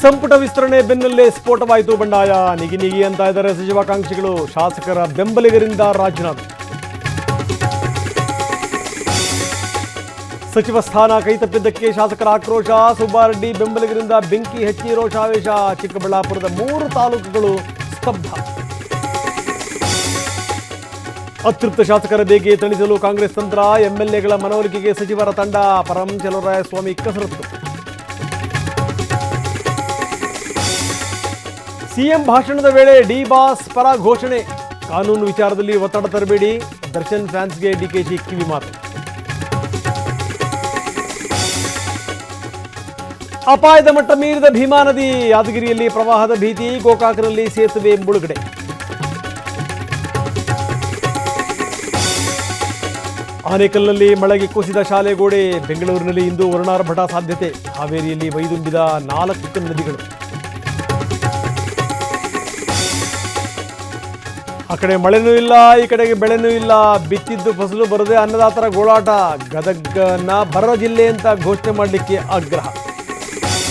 ಸಂಪುಟ ವಿಸ್ತರಣೆ ಬೆನ್ನಲ್ಲೇ ಸ್ಫೋಟವಾಯಿತು ಬಂಡಾಯ. ನಿಗಿ ಅಂತ ಇದ್ದಾರೆ ಸಚಿವಾಕಾಂಕ್ಷಿಗಳು. ಶಾಸಕರ ಬೆಂಬಲಿಗರಿಂದ ರಾಜೀನಾಮೆ. ಸಚಿವ ಸ್ಥಾನ ಕೈತಪ್ಪಿದ್ದಕ್ಕೆ ಶಾಸಕರ ಆಕ್ರೋಶ. ಸುಬ್ಬಾರೆಡ್ಡಿ ಬೆಂಬಲಿಗರಿಂದ ಬೆಂಕಿ ಹಚ್ಚಿ ರೋಷಾವೇಶ. ಚಿಕ್ಕಬಳ್ಳಾಪುರದ 3 ತಾಲೂಕುಗಳು ಸ್ತಬ್ಧ. ಅತೃಪ್ತ ಶಾಸಕರ ಬೇಗೆ ತಣಿಸಲು ಕಾಂಗ್ರೆಸ್ ತಂತ್ರ. ಎಂಎಲ್ಎಗಳ ಮನವೊಲಿಕೆಗೆ ಸಚಿವರ ತಂಡ. ಪರಂ ಚಲುವರಾಯಸ್ವಾಮಿ ಕಸರತ್ತು. ಸಿಎಂ ಭಾಷಣದ ವೇಳೆ ಡಿ ಬಾಸ್ ಪರ ಘೋಷಣೆ. ಕಾನೂನು ವಿಚಾರದಲ್ಲಿ ಒತ್ತಡ ತರಬೇಡಿ. ದರ್ಶನ್ ಫ್ಯಾನ್ಸ್ಗೆ ಡಿಕೆಶಿ ಕಿವಿ ಮಾತು. ಅಪಾಯದ ಮಟ್ಟ ಮೀರಿದ ಭೀಮಾ ನದಿ. ಯಾದಗಿರಿಯಲ್ಲಿ ಪ್ರವಾಹದ ಭೀತಿ. ಗೋಕಾಕನಲ್ಲಿ ಸೇತುವೆ ಮುಳುಗಡೆ. ಆನೇಕಲ್ನಲ್ಲಿ ಮಳೆಗೆ ಕುಸಿದ ಶಾಲೆ ಗೋಡೆ. ಬೆಂಗಳೂರಿನಲ್ಲಿ ಇಂದು ವರುಣಾರ್ಭಟ ಸಾಧ್ಯತೆ. ಹಾವೇರಿಯಲ್ಲಿ ಮೈದುಂಬಿದ 4 ನದಿಗಳು. ಆ ಕಡೆ ಮಳೆನೂ ಇಲ್ಲ, ಈ ಕಡೆಗೆ ಬೆಳೆನೂ ಇಲ್ಲ. ಬಿತ್ತಿದ್ದು ಫಸಲು ಬರದೆ ಅನ್ನದಾತರ ಗೋಳಾಟ. ಗದಗನ ಬರ ಜಿಲ್ಲೆ ಅಂತ ಘೋಷಣೆ ಮಾಡಲಿಕ್ಕೆ ಆಗ್ರಹ.